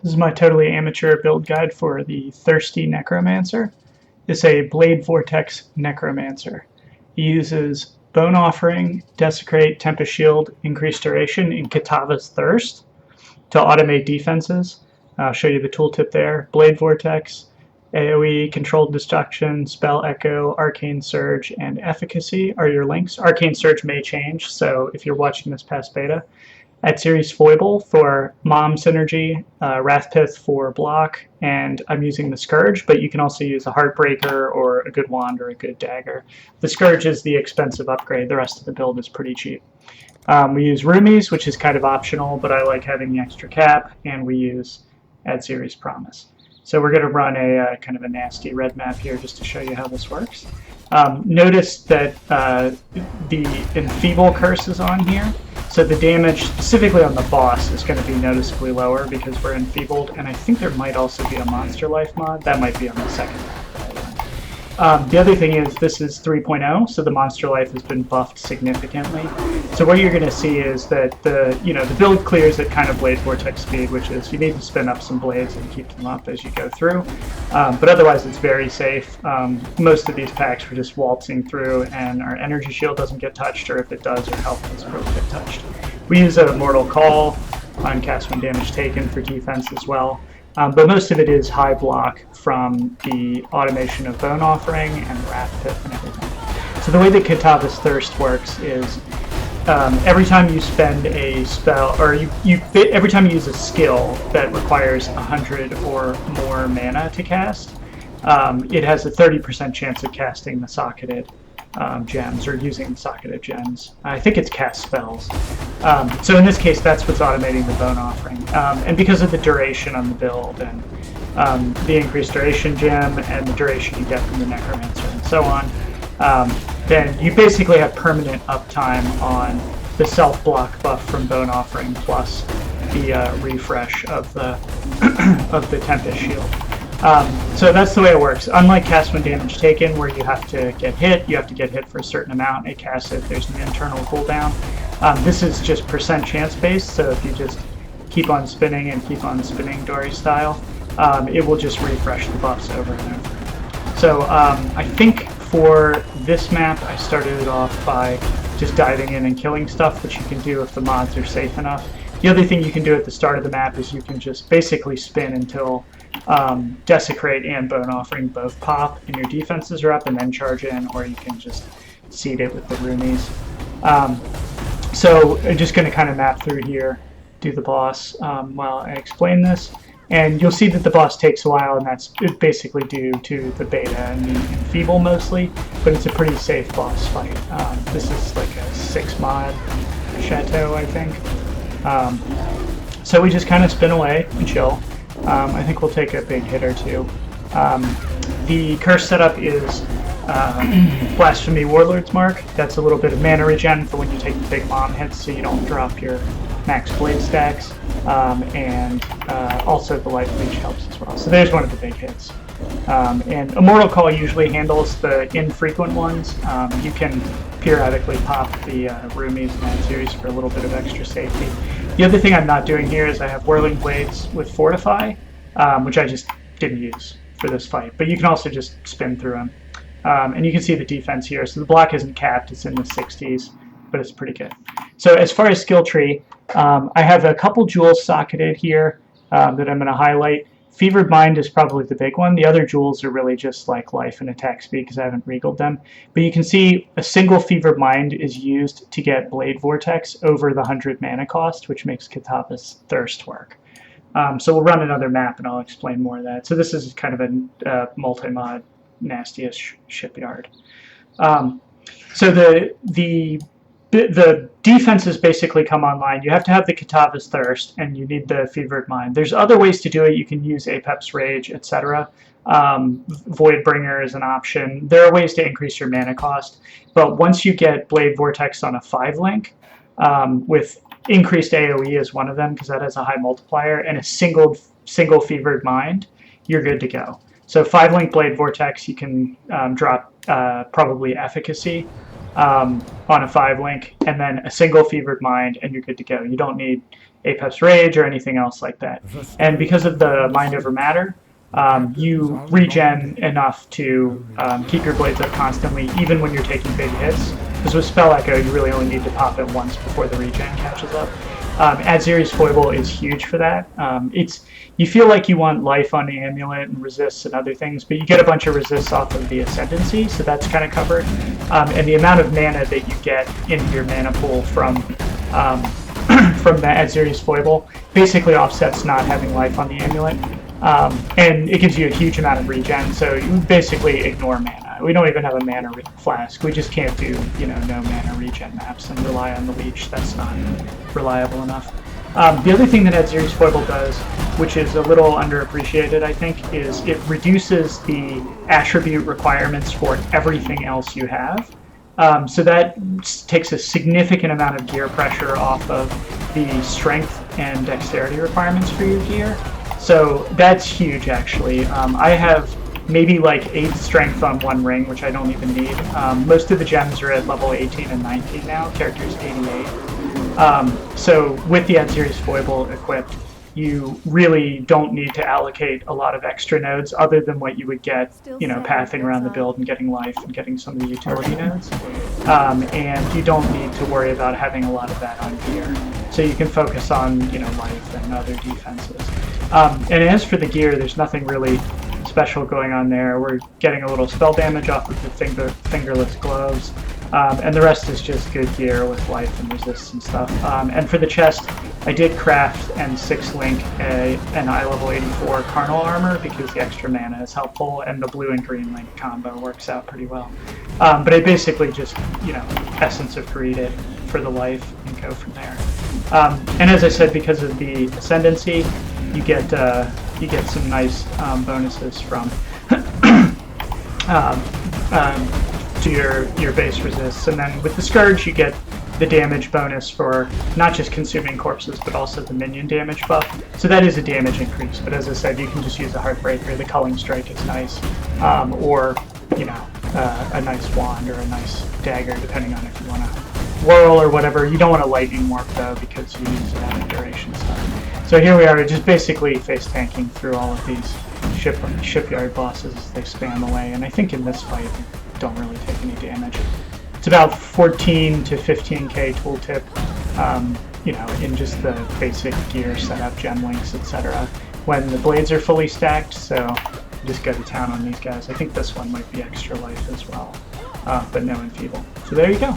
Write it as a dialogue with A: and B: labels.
A: This is my totally amateur build guide for the Thirsty Necromancer. It's a Blade Vortex Necromancer. He uses Bone Offering, Desecrate, Tempest Shield, Increased Duration, and Kitava's Thirst to automate defenses. I'll show you the tooltip there. Blade Vortex, AoE, Controlled Destruction, Spell Echo, Arcane Surge, and Efficacy are your links. Arcane Surge may change, so if you're watching this past beta. Atziri's Foible for Mom Synergy, Rathpith for block, and I'm using the Scourge, but you can also use a Heartbreaker or a good wand or a good dagger. The Scourge is the expensive upgrade. The rest of the build is pretty cheap. We use Rumi's, which is kind of optional, but I like having the extra cap, and we use Atziri's Promise. So we're going to run a kind of a nasty red map here just to show you how this works. Notice that the Enfeeble curse is on here. So the damage, specifically on the boss, is going to be noticeably lower because we're enfeebled, and I think there might also be a monster life mod. That might be on the second map that I run. The other thing is this is 3.0, so the monster life has been buffed significantly. So what you're going to see is that the build clears at kind of Blade Vortex speed, which is you need to spin up some blades and keep them up as you go through. But otherwise it's very safe. Most of these packs we're just waltzing through and our energy shield doesn't get touched, or if it does, our health doesn't really get touched. We use a Mortal Call on cast when damage taken for defense as well. But most of it is high block from the automation of Bone Offering and Rathpith and everything. So the way that Kitava's Thirst works is every time you spend a spell, or every time you use a skill that requires 100 or more mana to cast, it has a 30% chance of casting the socketed gems, or using socketed gems. I think it's cast spells. So in this case, that's what's automating the Bone Offering. And because of the duration on the build, and the increased duration gem, and the duration you get from the Necromancer, and so on, then you basically have permanent uptime on the self-block buff from Bone Offering, plus the refresh of the of the Tempest Shield. So that's the way it works. Unlike cast when damage taken, where you have to get hit for a certain amount. It casts it, there's an internal cooldown. This is just percent chance based, so if you just keep on spinning and keep on spinning Dory style, it will just refresh the buffs over and over. So I think for this map, I started it off by just diving in and killing stuff, which you can do if the mods are safe enough. The other thing you can do at the start of the map is you can just basically spin until Desecrate and Bone Offering both pop and your defenses are up, and then charge in, or you can just seed it with the Rumis. So I'm just going to kind of map through here, do the boss while I explain this. And you'll see that the boss takes a while, and that's basically due to the beta and the Enfeeble mostly, but it's a pretty safe boss fight. This is like a 6 mod chateau, I think. So we just kind of spin away and chill. I think we'll take a big hit or two. The curse setup is Blasphemy Warlord's Mark. That's a little bit of mana regen for when you take the big mom hits, so you don't drop your max blade stacks, and also the life leech helps as well. So there's one of the big hits. And Immortal Call usually handles the infrequent ones. You can periodically pop the Rumis and Atziri's for a little bit of extra safety. The other thing I'm not doing here is I have Whirling Blades with Fortify, which I just didn't use for this fight, but you can also just spin through them. And you can see the defense here. So the block isn't capped, it's in the 60s, but it's pretty good. So as far as skill tree, I have a couple jewels socketed here that I'm going to highlight. Fevered Mind is probably the big one. The other jewels are really just like life and attack speed because I haven't regaled them. But you can see a single Fevered Mind is used to get Blade Vortex over the 100 mana cost, which makes Kitava's Thirst work. So we'll run another map and I'll explain more of that. So this is kind of a multi-mod nastiest shipyard. So the defenses basically come online. You have to have the Kitava's Thirst, and you need the Fevered Mind. There's other ways to do it. You can use Apep's Rage, etc. Voidbringer is an option. There are ways to increase your mana cost, but once you get Blade Vortex on a 5-link, with increased AoE is one of them, because that has a high multiplier, and a single Fevered Mind, you're good to go. So 5-link Blade Vortex, you can drop probably Efficacy, on a 5-link, and then a single Fevered Mind, and you're good to go. You don't need Apex Rage or anything else like that. And because of the Mind Over Matter, you regen enough to keep your blades up constantly, even when you're taking big hits. Because with Spell Echo, you really only need to pop it once before the regen catches up. Atziri's Foible is huge for that. You feel like you want life on the amulet and resists and other things, but you get a bunch of resists off of the ascendancy, so that's kind of covered. And the amount of mana that you get into your mana pool from the Atziri's Foible basically offsets not having life on the amulet. And it gives you a huge amount of regen, so you basically ignore mana. We don't even have a mana flask. We just can't do, no mana regen maps and rely on the leech. That's not reliable enough. The other thing that Atziri's Foible does, which is a little underappreciated, I think, is it reduces the attribute requirements for everything else you have. So that takes a significant amount of gear pressure off of the strength and dexterity requirements for your gear. So that's huge, actually. I have maybe like 8 strength on one ring, which I don't even need. Most of the gems are at level 18 and 19 now, character's 88. So with the Atziri's Foible equipped, you really don't need to allocate a lot of extra nodes other than what you would get, pathing around the build and getting life and getting some of the utility nodes. And you don't need to worry about having a lot of that on gear. So you can focus on, life and other defenses. And as for the gear, there's nothing really special going on there. We're getting a little spell damage off of the fingerless gloves. And the rest is just good gear with life and resist and stuff. And for the chest, I did craft and 6-link an eye level 84 Carnal Armor because the extra mana is helpful, and the blue and green link combo works out pretty well. But I basically just, Essence of Greed it for the life and go from there. And as I said, because of the ascendancy, you get some nice bonuses from to your base resists, and then with the Scourge you get the damage bonus for not just consuming corpses but also the minion damage buff. So that is a damage increase, but as I said, you can just use a Heartbreaker. The Culling Strike is nice, or a nice wand or a nice dagger, depending on if you want to whirl or whatever. You don't want a lightning warp though, because you use duration stuff. So here we are, just basically face tanking through all of these shipyard bosses as they spam away, and I think in this fight don't really take any damage. It's about 14 to 15k tooltip, in just the basic gear setup, gem links, etc. when the blades are fully stacked, so just go to town on these guys. I think this one might be extra life as well, but no enfeeble. So there you go.